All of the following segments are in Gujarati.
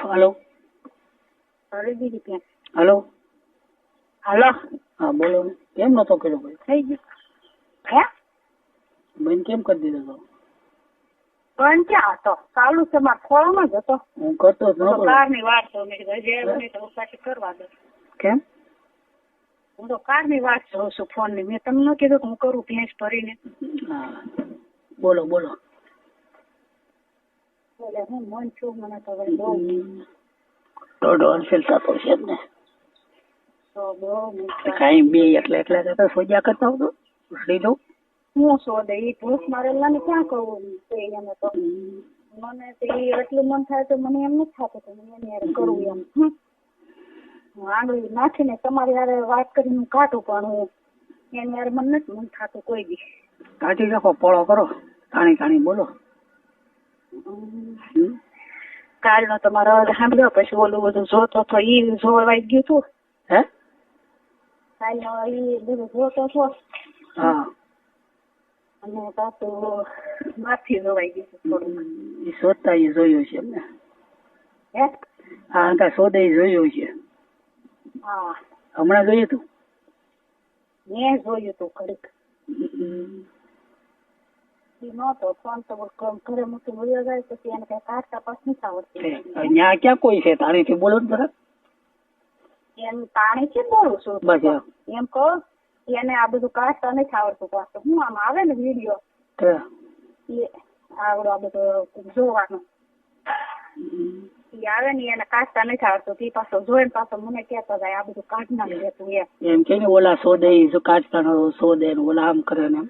હલો અરે દીદી ક્યાં? હલો હાલો. હા બોલો ને. કેમ નતો કર્યો ભાઈ? થઈ ગયું. હે? બેન કેમ કરી દીધો તો? પણ ક્યાં હતો? ચાલુ છે મારા ખોળામાં જ હતો. હું કરતો જ નતો. કારની વાત તો મેં કીધું હજી આવ્યો નહીં તો પાછી કરવા દો. કેમ? હું તો કારની વાત જોઉં છું ફોન ની. મેં તમને કીધું કે હું કરું ભેંસ ભરીને. હા બોલો બોલો. એટલે હું મન છું મને તો હવે બહુ દોઢ વર્ષ થતો છે જ ને. તો બહુ કઈ બે એટલે સોજા કરતા હતો લઈ દઉં. હું શોધે એ ભૂસ મારેલા ને ક્યાં કહું એને તો મને તો એ એટલું મન થાય તો મને એમ નથી થતું કે મને એની હારે કરવું એમ. હું આંગળી નાખીને તમારી હારે વાત કરીને હું કાઢું પણ હું એની હારે મને નથી મન થતું કોઈ દી. કાઢી નાખો પોળો કરો તાણી તાણી બોલો. કાલનો તમારો સાંભળ્યો પછી ઓલું બધું જોતો તો ઈ જોવાઈ ગયું તું. હે? કાલનો ઈ બધું જોતો હતો. હા. અને પાછું માથી જોવાઈ ગયું થોડું. એ શોધતા એ જોયું છે એમને. હે? હા કાંઈ શોધે જોયું છે. હા હમણાં જોયું તું? મેં જોયું તું ઘડીક. નતો ફોન તો ઘરે મૂકી વયો જાય પછી એને કઈ કાઢતા પાસ નથી આવડતું. ત્યાં ક્યાં કોઈ છે તાણીથી બોલો ને જરા. એમ પાણી થી બોલું છું બસ એમ કહો એને આ બધું કાઢતા નથી આવડતું પાછું. હું આમ આવે ને વિડીયો આવડો આ બધું જોવાનું આવે ને એને કાઢતા નથી આવડતું તે પાછો જોઈને પાછો મને કહેતો જાય આ બધું કાઢ ના લેતું એમ કે ઓલા શોધે કાઢતા શોધે ને ઓલા આમ કરે ને.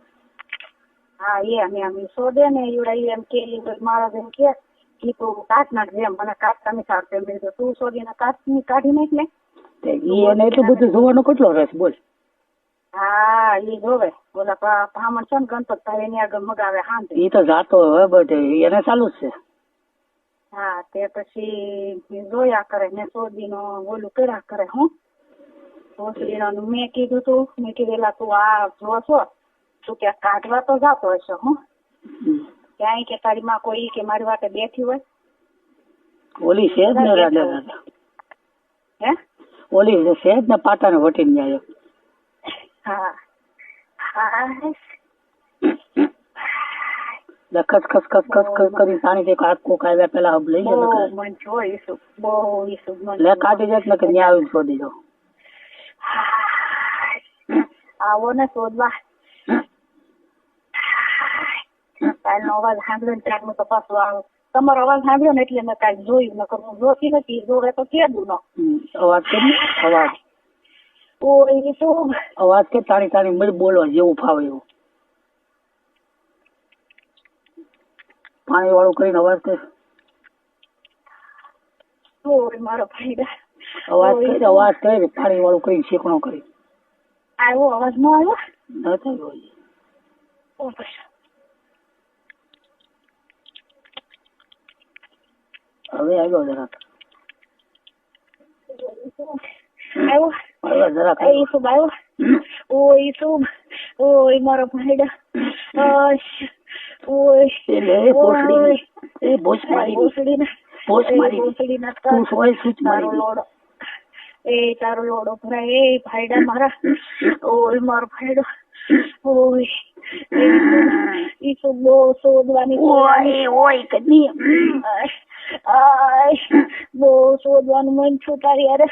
હા એમ શોધે ને એવડા એમ કે મારા જેમ કે તો કાઢ નાખજે એમ મને કાઢતા નથી આવડતું. મેં કીધું તું શોધીને કાઢી નાખ ને. એને એટલું બધું જોવાનો કેટલો રસ બોલ. હા એ જોવે ઓલા બ્રાહ્મણ છે ને ગણપતભાઈ એની આગળ મગાવે શાંતિ. એ તો જાતો હવે બધે એને ચાલુ જ છે. હા તે પછી જોયા કરે ને સોદીનો ઓલું કર્યા કરે. હું સોદીનો મેં કીધું તું મેં કીધેલા તું આ જો છો તું ક્યાં કાઢવા તો જાતો હશે. હું ક્યાંય કે તારી માં કોઈ કે મારી વાટે બેઠી હોય. ઓલી છે જ ને રાધે રાધે. હે? ઓલી છે જ ને પાટાને વટીને જાય. હા હા ખસ કરી પાણી કોક આવ્યા પેલા હબ લઈ ગયો. મન જોઈશું બહુ લે કાઢી જાય ને કે ન્યા આવીને શોધી દો. આવો ને શોધવા. કાલનો અવાજ સાંભળ્યો ને ત્યારનું તો પાછું આવો તમારો અવાજ સાંભળ્યો ને એટલે મેં કાંઈ જોયું નકર હું જોતી નથી. જોવે તો કેદું નો અવાજ કે અવાજ ઓય શું અવાજ કે તાણી તાણી મળી બોલવા જેવું ફાવે એવું. પાણી વાળું કરીને અવાજ કર. મારો ભાઈ અવાજ કરી પાણી વાળું કરીને શીખણો કરી. આવ્યો અવાજ નો આવ્યો? નથી હવે આવ્યો જરાક. આવ્યો જરાક શું આવ્યો? ઓય શું ઓય મારો ભાઈડા તારો લોડો ભરાય એ ભાઈડા મારા. ઓય મારો ભાઈડો ઓય ઈ શું બહુ શોધવાની બહુ શોધવાનું મન છું તારી યાર.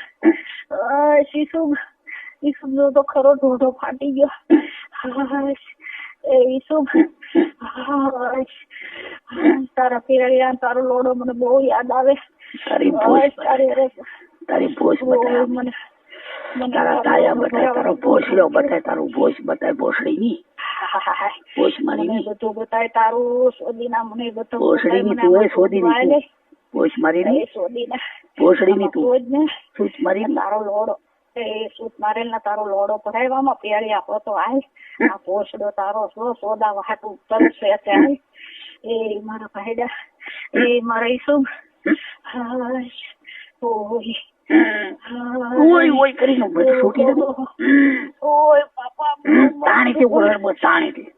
ઈસુબ નો તો ખરો ઢોઢો ફાટી ગયો. તારા ફેરિયા તારો લોડો મને બહુ યાદ આવે. તારી ભોજ બતાય તારા તાયા બતાય તારો ભોસડો બતાય તારું ભોજ બતાય ભોસડી ની ભોજ મારી ની બધું બતાય તારું શોધીના મને બધું ભોસડી ની તું એ શોધી ની ભોજ મારી ની શોધીના ભોસડી ની તું સૂચ મારી તારો લોડો એ સૂચ મારેલ ના તારો લોડો ભરાયવામાં પેરિયા હોતો આય આ ભોસડો તારો સોદા વાટું તરસે આય એ મારા ભાઈડા એ મારા ઈસુ ઓય કરીને બધું છૂટી દે. ઓય પાપા તાણી થી બોલ બસ તાણી થી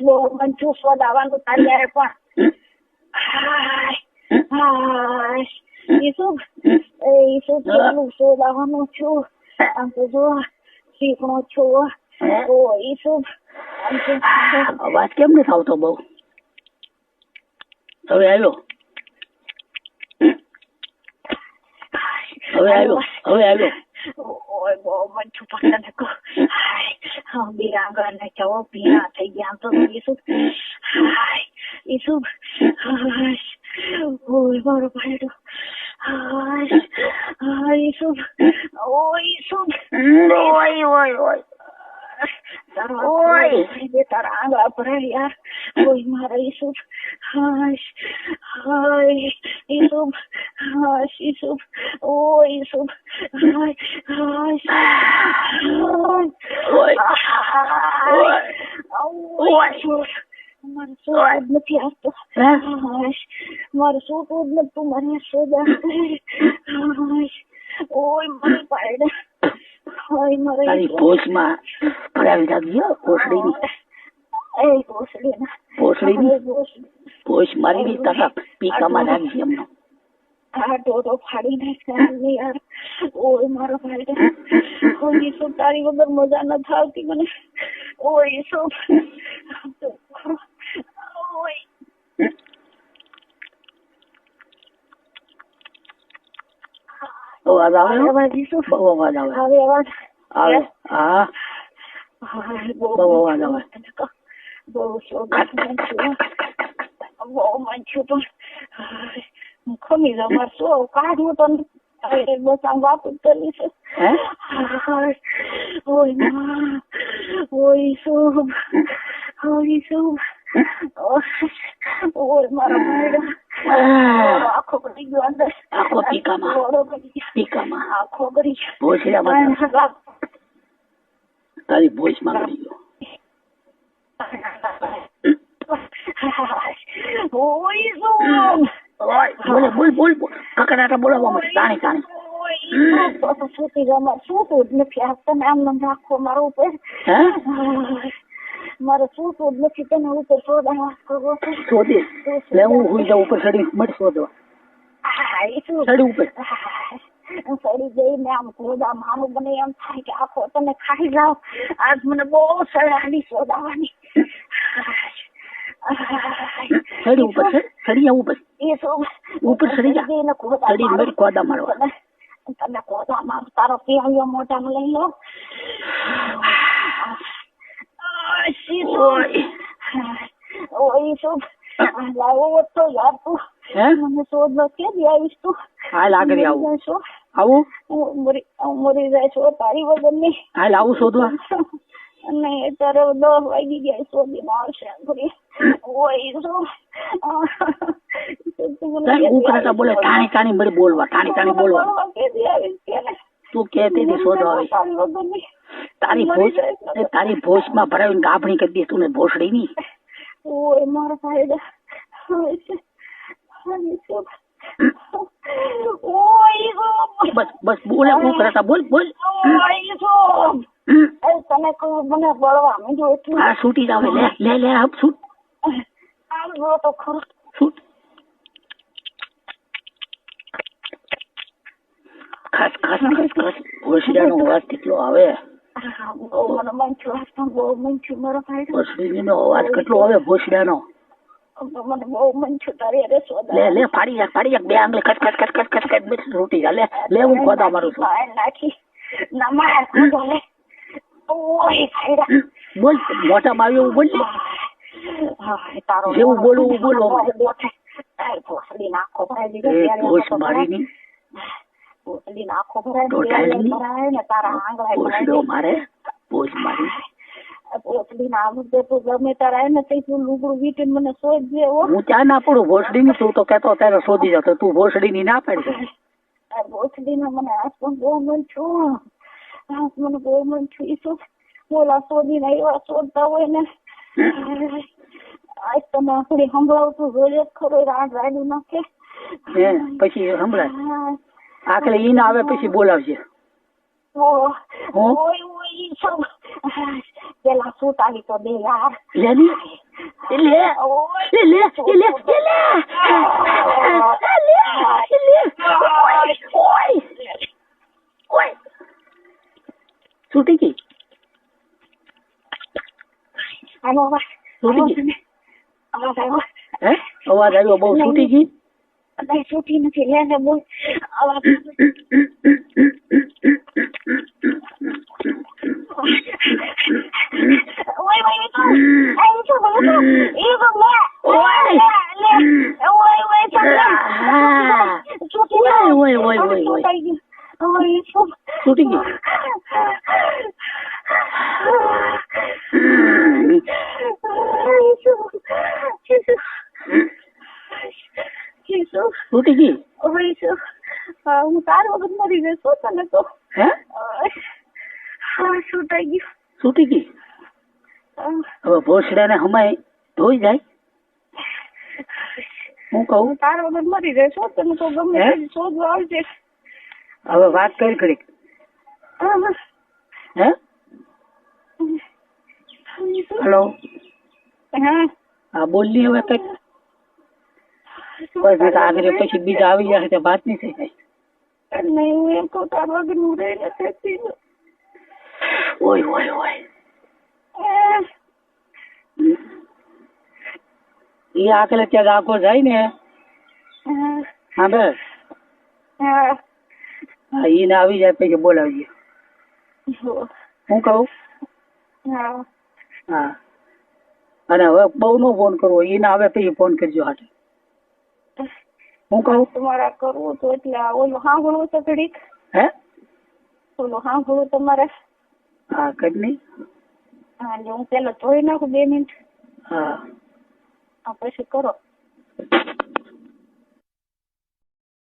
બહુ મંચું સ્વાદ આવવાનું તારી યારે પણ ઈસુબ ઈસુબ કેટલું શોધાવાનું છું આમ તો જો શીખણો છો ઓ ઈસુબ અવાજ કેમ નથી આવતો બહુ હવે આવ્યો ઓય બહુ મન છું પણ તને કહું બિરાંગા ને ચવો પીણા થઈ ગયા તો ઈસુબ ઈસુબ ઓય મારો ભાઈડો ઈસુબ ઓય તારા આંગળા ભરાય યાર ઓય મારા ઈસુબ ઈસુબ ઈસુબ ઓ ઈસુબ મારું શોધ નથી આવતો મારું શોધ નથી મને શોધા ઓય મારી પાયડા ઓય મારા તારી ભોજમાં ભરાવી રાખજો ભોસડીની ભોજ મારી તારા પીકામાં રાખજે એમનો આ ડોડો ફાડી નાખ્યા યાર ઓય મારો ભાઈ ઓય શું તારી વગર મજા નથી આવતી મને ઓય શું અવાજ આવે બહુ અવાજ આવે આવે હા બહુ અવાજ આવે બહુ શોખ બહુ મન છું પણ ખમી જાઉં મારે શું કાઢવું તો બસ આમ વાપસ કરી છે ઓય શુભ ઓય મારા ભાઈ આખો કરી ગયો અંદર આખો પીકામાં આખો કરી ભોસડામાં તારી ભોજમાં કરી ગયો ઓય શુભ બોલ કકડાટા બોલાવવા માટે તાણી શું નથી આપતા આમ રાખો મારા ઉપર મારે શું નથી તને ઉપર શોધી લે હું હુઈ જાઉં ઉપર ચડી મત શોધવા ચડી ઉપર સડી જઈને આમ ખોદા માનું બને એમ થાય કે આખો તને ખાઈ જાવ આજ મને બહુ સળાની શોધાવાની ચડી ઉપર ચડી ઉપર ઉપર ચડી જા ચડી મત ખોદા મારવા તને ખોદા માર તારો પેહ્યો મોઢામાં લઈ લો ઓય શુભ લાવો તો યાર તું મને શોધવા કેદી આવીશ તું હાલ આગળ આવું મરી જાય છો તારી વગર ની હાલ આવું શોધવા નહીં અત્યારે 10 વાગી ગયા શોધી આવશે ઓય શુભ બોલે ટાણી મળી બોલવા ટાણી બોલવા તું કહેતી હતી શોધવા આવે તારી ભોજ માં ભરાવીને ગાભણી કરી દે તું ને ભોસડી ની ઓય મારા ભાઈ બસ બોલે હું કરતા બોલ તને કહું મને બળવા માંડ્યો એટલું આ છૂટી જાવ લે આપ છૂટ આમ જો તો ખરું છૂટ ખાસ ભોસડીનો અવાજ કેટલો આવે મને મન છું મારો ભાઈ ભોસડીનો અવાજ કેટલો આવે ભોસડીનો મને બહુ મન છું તારી અરે સોદા લે ફાડી જા બે આંગળી કટ બેસ રોટી જા લે હું ખોદા મારું છું નાખી ના માર ખોદા લે ઓય ભાઈડા બોલ મોટામાં આવ્યું બોલ લે તારો જેવું બોલું બોલો ભોસડી નાખો ભરાઈ ભોસ મારી ની ભોસડી નાખો ભરાય ને તારા આંગળા ભોસડો મારે ભોસ મારી ભોસડી ના મુદ્દે તું ગમે તારા ને તું લુગડું વીટીને મને શોધજે હું ત્યાં ના પડું ભોસડી ની તું તો કેતો ત્યારે શોધી જતો તું ભોસડી ની ના પાડી ભોસડી ને મને આજ પણ બહુ મન છું મને બહુ મન છું ઈસુ બોલા શોધી ને એવા શોધતા હોય ને આજ તમે આપડી સંભળાવતું જોઈએ ખરો રાડ રાડું નાખે પછી સંભળાય આખરે ઈ ના આવે પછી બોલાવશે પેલા સૂટ આવી તો દે યાર છૂટી ગઈ આનો અવાજ છૂટી ગઈ અવાજ આવ્યો હે અવાજ આવ્યો બહુ છૂટી ગઈ નહીં છૂટી નથી લે ને બોલ અવાજ ઓય ઓય તો આઈ તો બોલો એ તો લે ઓય લે ઓય ઓય છૂટી ઓય ઓય ઓય ઓય ઓય ઓય છૂટી ગઈ છૂટી ગઈ હું તાર વગર મરી ગઈ શું તને તો હે છૂટાઈ ગયું છૂટી ગઈ હવે ભોસડા ને હમાય ધોઈ જાય હું કહું હું તાર વગર મરી ગઈ શું તને તો ગમે તે શોધવા આવજે હવે વાત કરી ખરી હે હેલો હા બોલ ની હવે કઈ બસ આગળ પછી બીજા આવી જાય તો વાત નહીં થઈ જાય નહીં હું એમ કહું તાર વગર હું રહી નથી ઓય ઓય ઓય એ આકલે ત્યાં આખો જાય ને હા બસ હા એને આવી જાય પછી બોલાવજે હું કહું હા અને હવે બહુ નો ફોન કરવો એને આવે પછી ફોન કરજો હાટે હું કહું તમારા કરવું તો એટલે ઓલું સાંભળવું તો ઘડીક હે ઓલું સાંભળવું તમારે હા કર નહીં હા એટલે હું પેલા ધોઈ નાખું 2 મિનિટ હા પછી કરો